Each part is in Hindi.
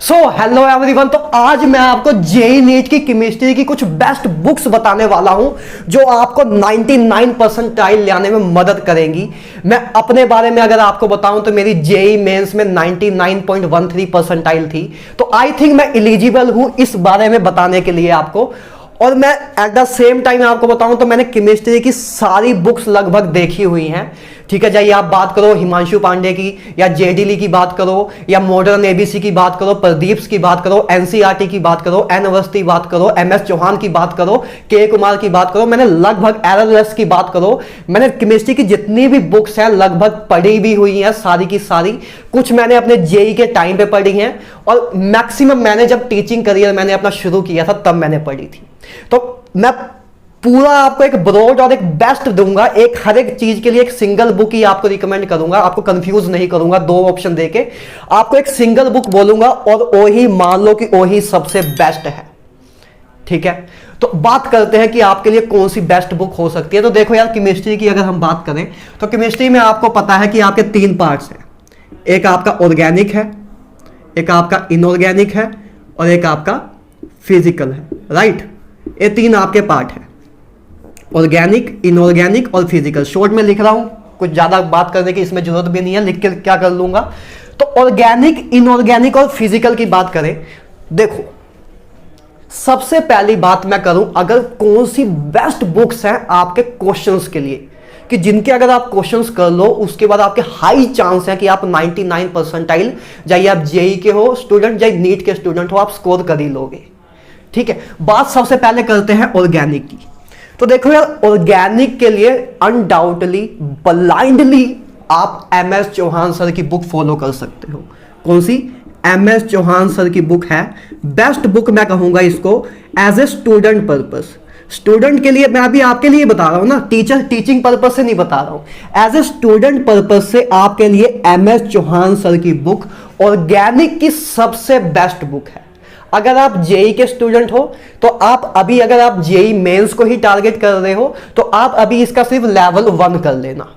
So hello everyone. तो आज मैं आपको जेईई नीट की केमिस्ट्री की कुछ बेस्ट बुक्स बताने वाला हूं जो आपको 99 परसेंटाइल लाने में मदद करेंगी। मैं अपने बारे में अगर आपको बताऊं तो मेरी जेईई मेंस में 99.13 परसेंटाइल थी, तो आई थिंक मैं एलिजिबल हूं इस बारे में बताने के लिए आपको। और मैं एट द सेम टाइम आपको बताऊं तो मैंने केमिस्ट्री की सारी बुक्स लगभग देखी हुई हैं, ठीक है। चाहे आप बात करो हिमांशु पांडे की, या जेडी की बात करो, या मॉडर्न एबीसी की बात करो, प्रदीप्स की बात करो, एनसीईआरटी की बात करो, एन अवस्थी बात करो, एमएस चौहान की बात करो, के कुमार की बात करो, मैंने लगभग एररलेस की बात करो, मैंने केमिस्ट्री की जितनी भी बुक्स हैं लगभग पढ़ी भी हुई हैं सारी की सारी। कुछ मैंने अपने जेईई के टाइम पे पढ़ी हैं और मैक्सिमम मैंने जब टीचिंग करियर मैंने अपना शुरू किया था तब मैंने पढ़ी थी। तो मैं पूरा आपको एक ब्रॉड और एक बेस्ट दूंगा, एक हर एक चीज के लिए एक सिंगल बुक ही आपको रिकमेंड करूंगा, आपको कंफ्यूज नहीं करूंगा। दो ऑप्शन देके आपको एक सिंगल बुक बोलूंगा और वही मान लो कि वही सबसे बेस्ट है, ठीक है। तो बात करते हैं कि आपके लिए कौन सी बेस्ट बुक हो सकती है। तो देखो यार, केमिस्ट्री की अगर हम बात करें तो केमिस्ट्री में आपको पता है कि आपके तीन पार्ट्स हैं। एक आपका ऑर्गेनिक है, एक आपका इनऑर्गेनिक है और एक आपका फिजिकल है, राइट। ये तीन आपके पार्ट है, ऑर्गेनिक, इनऑर्गेनिक और फिजिकल। शॉर्ट में लिख रहा हूं, कुछ ज्यादा बात करने की इसमें जरूरत भी नहीं है, लिख के क्या कर लूंगा। तो ऑर्गेनिक, इनऑर्गेनिक और फिजिकल की बात करें, देखो सबसे पहली बात मैं करूं, अगर कौन सी बेस्ट बुक्स हैं आपके क्वेश्चंस के लिए, कि जिनके अगर आप क्वेश्चंस कर लो उसके बाद आपके हाई चांस है कि आप 99 परसेंटाइल, चाहे आप जेईई के हो स्टूडेंट, चाहे नीट के स्टूडेंट हो, आप स्कोर कर ही लोगे, ठीक है। बात सबसे पहले करते हैं ऑर्गेनिक की। तो देखो यार, ऑर्गेनिक के लिए अनडाउटली ब्लाइंडली आप एमएस चौहान सर की बुक फॉलो कर सकते हो। कौन सी? एमएस चौहान सर की बुक है बेस्ट बुक, मैं कहूंगा इसको as a student purpose. Student के लिए मैं अभी आपके लिए बता रहा हूं ना, टीचिंग पर्पस से नहीं बता रहा हूं, एज ए स्टूडेंट पर्पस से आपके लिए एमएस चौहान सर की बुक ऑर्गेनिक की सबसे बेस्ट बुक है। अगर आप जेईई के स्टूडेंट हो तो आप अभी, अगर आप जेईई मेंस को ही टारगेट कर रहे हो तो आप अभी इसका सिर्फ लेवल 1 कर लेना,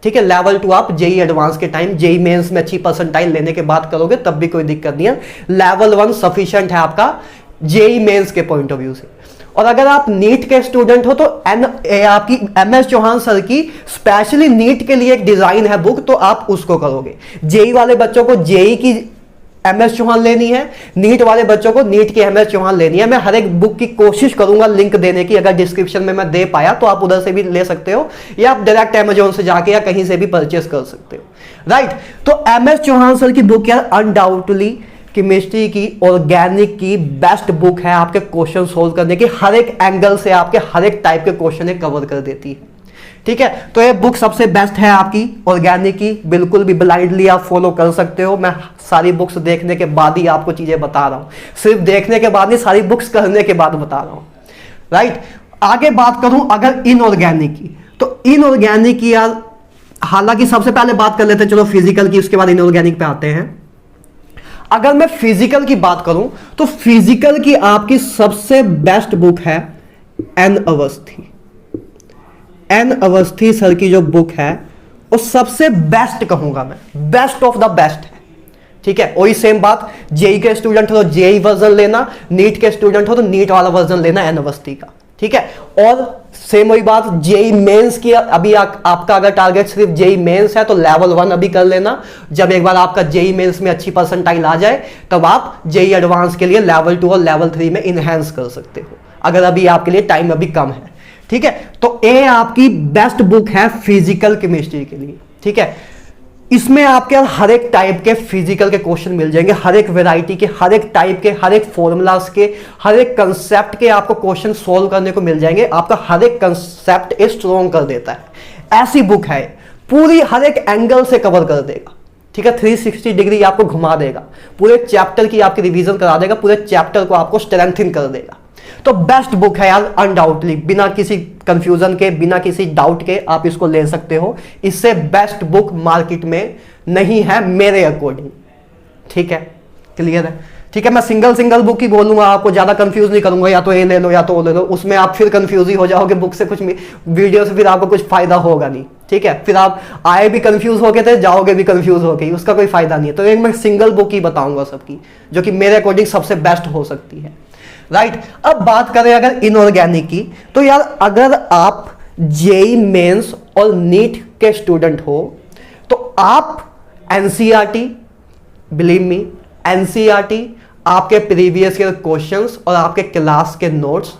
ठीक है। लेवल 2 आप जेईई एडवांस के टाइम, जेईई मेंस में अच्छी परसेंटाइल लेने के बाद करोगे तब भी कोई दिक्कत नहीं है। लेवल 1 सफिशिएंट है आपका जेईई मेंस के पॉइंट ऑफ व्यू से। और अगर आप नीट के स्टूडेंट हो तो आपकी एमएस चौहान सर की स्पेशली नीट के लिए एक डिजाइन है बुक, तो आप उसको करोगे। जेईई वाले बच्चों को जेईई की एमएस चौहान लेनी है, नीट वाले बच्चों को नीट की एमएस चौहान लेनी है। मैं हर एक बुक की कोशिश करूंगा लिंक देने की, अगर डिस्क्रिप्शन में मैं दे पाया तो आप उधर से भी ले सकते हो, या आप डायरेक्ट अमेजोन से जाके या कहीं से भी परचेस कर सकते हो, राइट। तो एमएस चौहान सर की बुक यार अनडाउटली केमिस्ट्री की ऑर्गेनिक की बेस्ट बुक है, आपके क्वेश्चन सोल्व करने की, हर एक एंगल से आपके हर एक टाइप के क्वेश्चन कवर कर देती है, ठीक है। तो ये बुक सबसे बेस्ट है आपकी ऑर्गेनिक की, बिल्कुल भी ब्लाइंडली आप फॉलो कर सकते हो। मैं सारी बुक्स देखने के बाद ही आपको चीजें बता रहा हूं, सिर्फ देखने के बाद नहीं, सारी बुक्स करने के बाद बता रहा हूं, राइट। आगे बात करूं अगर इनऑर्गेनिक की, तो इनऑर्गेनिक की यार, हालांकि सबसे पहले बात कर लेते हैं चलो फिजिकल की, उसके बाद इनऑर्गेनिक पे आते हैं। अगर मैं फिजिकल की बात करूं तो फिजिकल की आपकी सबसे बेस्ट बुक है N Awasthi. N Awasthi sir की जो बुक है वो सबसे बेस्ट कहूंगा मैं, बेस्ट ऑफ द बेस्ट है, ठीक है। वही सेम बात, जेईई के स्टूडेंट हो तो जेईई वर्जन लेना, नीट के स्टूडेंट हो तो नीट वाला वर्जन लेना एन अवस्थी का, ठीक है। और सेम वही बात जेईई मेंस की, अभी आपका अगर टारगेट सिर्फ जेईई मेंस है तो लेवल 1 अभी कर लेना। जब एक बार आपका जेईई मेंस में अच्छी परसेंटाइल आ जाए तब आप जेईई एडवांस के लिए लेवल 2 और लेवल 3 में इनहेंस कर सकते हो, अगर अभी आपके लिए टाइम अभी कम है, ठीक है। तो ये आपकी बेस्ट बुक है फिजिकल केमिस्ट्री के लिए, ठीक है। इसमें आपके हर एक टाइप के फिजिकल के क्वेश्चन मिल जाएंगे, हर एक वैरायटी के, हर एक टाइप के, हर एक फॉर्मूलाज के, हर एक कंसेप्ट के आपको क्वेश्चन सॉल्व करने को मिल जाएंगे। आपका हर एक कंसेप्ट स्ट्रॉन्ग कर देता है, ऐसी बुक है, पूरी हर एक एंगल से कवर कर देगा, ठीक है। 360 डिग्री आपको घुमा देगा, पूरे चैप्टर की आपकी रिवीजन करा देगा, पूरे चैप्टर को आपको स्ट्रेंथन कर देगा। तो बेस्ट बुक है यार अनडाउटली, बिना किसी कंफ्यूजन के, बिना किसी डाउट के आप इसको ले सकते हो। इससे बेस्ट बुक मार्केट में नहीं है मेरे अकॉर्डिंग, ठीक है, क्लियर है, ठीक है। मैं सिंगल बुक ही बोलूंगा, आपको ज्यादा कंफ्यूज नहीं करूंगा, या तो ये ले लो या तो वो ले लो, उसमें आप फिर कंफ्यूज ही हो जाओगे बुक से, कुछ वीडियो से फिर आपको कुछ फायदा होगा नहीं, ठीक है, फिर आप आए भी कंफ्यूज हो गए थे, जाओगे भी कंफ्यूज हो गई, उसका कोई फायदा नहीं है। तो एक मैं सिंगल बुक ही बताऊंगा सबकी, जो कि मेरे अकॉर्डिंग सबसे बेस्ट हो सकती है, राइट। अब बात करें अगर इनऑर्गेनिक की, तो यार अगर आप जेई मेंस और नीट के स्टूडेंट हो तो आप एनसीईआरटी, बिलीव मी, एनसीईआरटी, आपके प्रीवियस ईयर क्वेश्चंस और आपके क्लास के नोट्स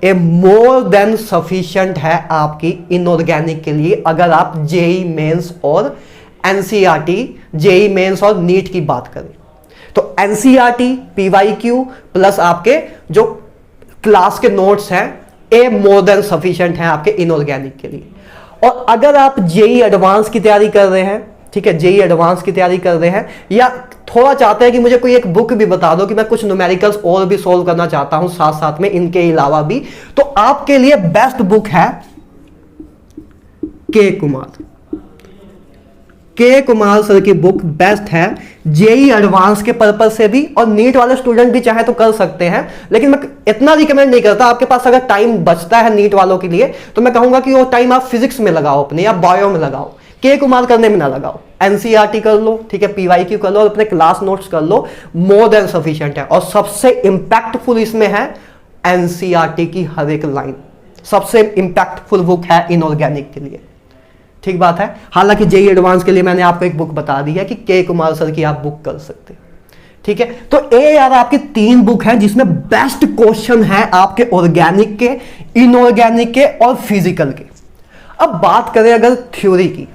ए मोर देन सफिशिएंट है आपकी इनऑर्गेनिक के लिए, अगर आप जेई मेंस और एनसीईआरटी, जेई मेंस और नीट की बात करें। तो एनसीईआरटी, पीवाईक्यू प्लस आपके जो क्लास के नोट्स हैं, ए मोर देन सफिशिएंट है आपके इनऑर्गेनिक के लिए। और अगर आप जेई एडवांस की तैयारी कर रहे हैं, ठीक है, जेई एडवांस की तैयारी कर रहे हैं, या थोड़ा चाहते हैं कि मुझे कोई एक बुक भी बता दो कि मैं कुछ न्यूमेरिकल्स और भी सोल्व करना चाहता हूं साथ साथ में इनके अलावा भी, तो आपके लिए बेस्ट बुक है के कुमार। के कुमार सर की बुक बेस्ट है जेई एडवांस के पर्पस से भी, और नीट वाले स्टूडेंट भी चाहे तो कर सकते हैं, लेकिन मैं इतना रिकमेंड नहीं करता। आपके पास अगर टाइम बचता है नीट वालों के लिए तो मैं कहूंगा कि वो टाइम आप फिजिक्स में लगाओ अपने, या बायो में लगाओ, के कुमार करने में ना लगाओ। एनसीईआरटी कर लो, ठीक है, पीवाईक्यू कर लो और अपने क्लास नोट्स कर लो, मोर देन सफिशिएंट है। और सबसे इंपैक्टफुल इसमें है एनसीईआरटी की हर एक लाइन, सबसे इंपैक्टफुल बुक है इनऑर्गेनिक के लिए, ठीक बात है। हालांकि जेई एडवांस के लिए मैंने आपको एक बुक बता दी है कि के कुमार सर की आप बुक कर सकते हो, ठीक है। तो ये यार आपकी 3 बुक हैं जिसमें बेस्ट क्वेश्चन है आपके ऑर्गेनिक के, इनऑर्गेनिक के और फिजिकल के। अब बात करें अगर थ्योरी की,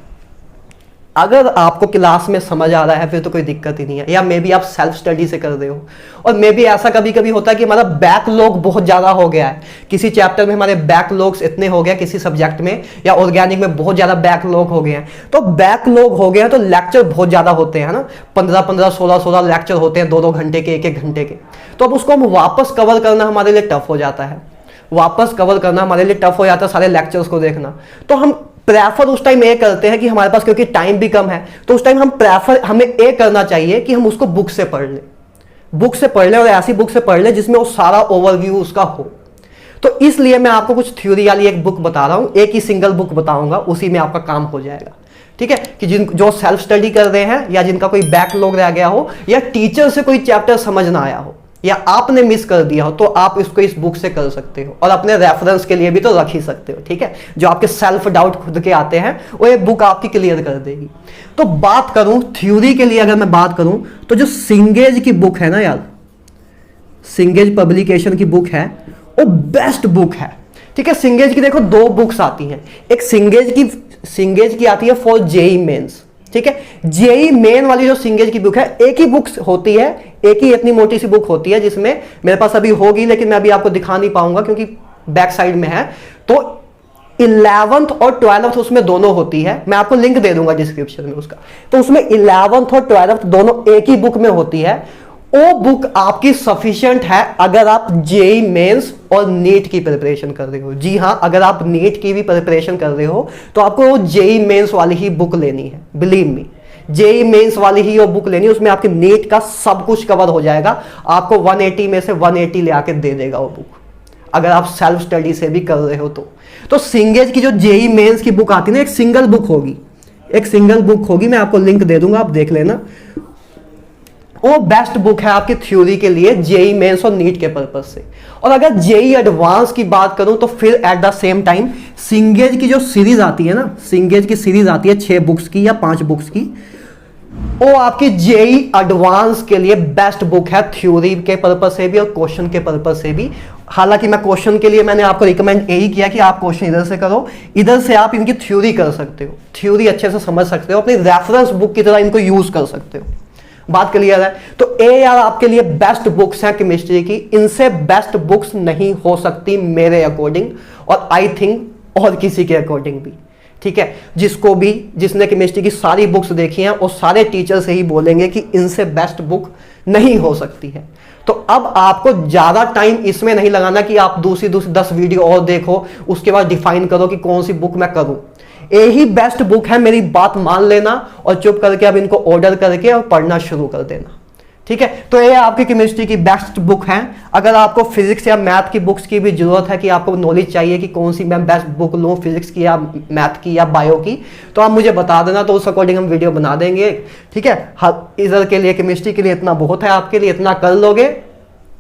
अगर आपको क्लास में समझ आ रहा है फिर तो कोई दिक्कत ही नहीं है, या मे बी आप सेल्फ स्टडी से कर रहे हो, और मे बी ऐसा कभी कभी होता है कि हमारा बैकलॉग बहुत ज्यादा हो गया है, किसी चैप्टर में हमारे बैकलॉग्स इतने हो गए, किसी सब्जेक्ट में या ऑर्गेनिक में बहुत ज्यादा बैकलॉग हो गए हैं। तो बैकलॉग हो गया तो लेक्चर बहुत ज्यादा होते हैं ना, 15-15, 16-16 लेक्चर होते हैं, 2-2 घंटे के, 1-1 घंटे के। तो अब उसको हम वापस कवर करना हमारे लिए टफ हो जाता है, वापस कवर करना हमारे लिए टफ हो जाता है, सारे लेक्चर्स को देखना। तो हम प्रेफर उस टाइम ये करते हैं कि हमारे पास क्योंकि टाइम भी कम है, तो उस टाइम हमें ये करना चाहिए कि हम उसको बुक से पढ़ लें, बुक से पढ़ लें, और ऐसी बुक से पढ़ लें जिसमें वो सारा ओवरव्यू उसका हो। तो इसलिए मैं आपको कुछ थ्योरी वाली एक बुक बता रहा हूं, एक ही सिंगल बुक बताऊंगा, उसी में आपका काम हो जाएगा, ठीक है। कि जो सेल्फ स्टडी कर रहे हैं, या जिनका कोई बैकलॉग रह गया हो, या टीचर से कोई चैप्टर समझ ना आया हो, या आपने मिस कर दिया हो, तो आप इसको इस बुक से कर सकते हो, और अपने रेफरेंस के लिए भी तो रख ही सकते हो, ठीक है। जो आपके सेल्फ डाउट खुद के आते हैं वो ये बुक आपकी क्लियर कर देगी। तो बात करूं थ्योरी के लिए, अगर मैं बात करूं तो जो सिंगेज की बुक है ना यार, सिंगेज पब्लिकेशन की बुक है, वो बेस्ट बुक है, ठीक है। सिंगेज की देखो 2 बुक्स आती हैं, एक सिंगेज की आती है फॉर जेई मेंस, ठीक है। जेई मेन वाली जो सिंगेज की बुक है, एक ही बुक होती है, एक ही इतनी मोटी सी बुक होती है, जिसमें मेरे पास अभी होगी लेकिन मैं अभी आपको दिखा नहीं पाऊंगा क्योंकि बैक साइड में है। तो 11th और 12th उसमें दोनों होती है, मैं आपको लिंक दे दूंगा डिस्क्रिप्शन में उसका। तो उसमें 11th और 12th दोनों एक ही बुक में होती है। वो बुक आपकी सफिशिएंट है अगर आप जेई मेंस और नीट की प्रिपरेशन कर रहे हो। जी हां, अगर आप नीट की भी प्रिपरेशन कर रहे हो तो आपको जेई मेंस वाली ही बुक लेनी है, बिलीव मी, जेई मेंस वाली ही वो बुक लेनी है। उसमें आपके नीट का सब कुछ कवर हो जाएगा, आपको 180 में से 180 ले आके दे देगा वो बुक, अगर आप सेल्फ स्टडी से भी कर रहे हो तो सिंगेज की जो जेई मेंस की बुक आती है ना, एक सिंगल बुक होगी, मैं आपको लिंक दे दूंगा, आप देख लेना। वो बेस्ट बुक है आपकी थ्योरी के लिए, जेई मेंस और नीट के पर्पज से। और अगर जेई एडवांस की बात करूं तो फिर एट द सेम टाइम सिंगेज की जो सीरीज आती है ना, सिंगेज की सीरीज आती है 6 बुक्स की या 5 बुक्स की, वो आपकी जेई एडवांस के लिए बेस्ट बुक है, थ्योरी के पर्पज से भी और क्वेश्चन के पर्पज से भी। हालांकि मैं क्वेश्चन के लिए मैंने आपको रिकमेंड यही किया कि आप क्वेश्चन इधर से करो, इधर से आप इनकी थ्योरी कर सकते हो, थ्योरी अच्छे से समझ सकते हो, अपनी रेफरेंस बुक की तरह इनको यूज कर सकते हो। बात क्लियर है? तो ए यार आपके लिए बेस्ट बुक्स हैं केमिस्ट्री की, इनसे बेस्ट बुक्स नहीं हो सकती मेरे अकॉर्डिंग, और आई थिंक और किसी के अकॉर्डिंग भी, ठीक है। जिसने केमिस्ट्री की सारी बुक्स देखी हैं और सारे टीचर से ही बोलेंगे कि इनसे बेस्ट बुक नहीं हो सकती है। तो अब आपको ज्यादा टाइम इसमें नहीं लगाना कि आप दूसरी 10 वीडियो और देखो, उसके बाद डिफाइन करो कि कौन सी बुक मैं करूं। यही बेस्ट बुक है, मेरी बात मान लेना और चुप करके अब इनको ऑर्डर करके और पढ़ना शुरू कर देना, ठीक है, तो ये आपकी केमिस्ट्री की बेस्ट बुक है। अगर आपको फिजिक्स या मैथ की बुक्स की भी जरूरत है कि आपको नॉलेज चाहिए कि कौन सी मैं बेस्ट बुक लूँ फिजिक्स की या मैथ की या बायो की, तो आप मुझे बता देना, तो उस अकॉर्डिंग हम वीडियो बना देंगे। ठीक है, इधर के लिए केमिस्ट्री के लिए इतना बहुत है, आपके लिए इतना कर लोगे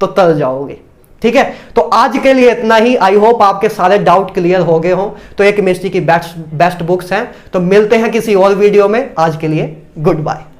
तो तर जाओगे। ठीक है, तो आज के लिए इतना ही। आई होप आपके सारे डाउट क्लियर हो गए हों। तो ये केमिस्ट्री की बेस्ट बुक्स हैं। तो मिलते हैं किसी और वीडियो में। आज के लिए गुड बाय।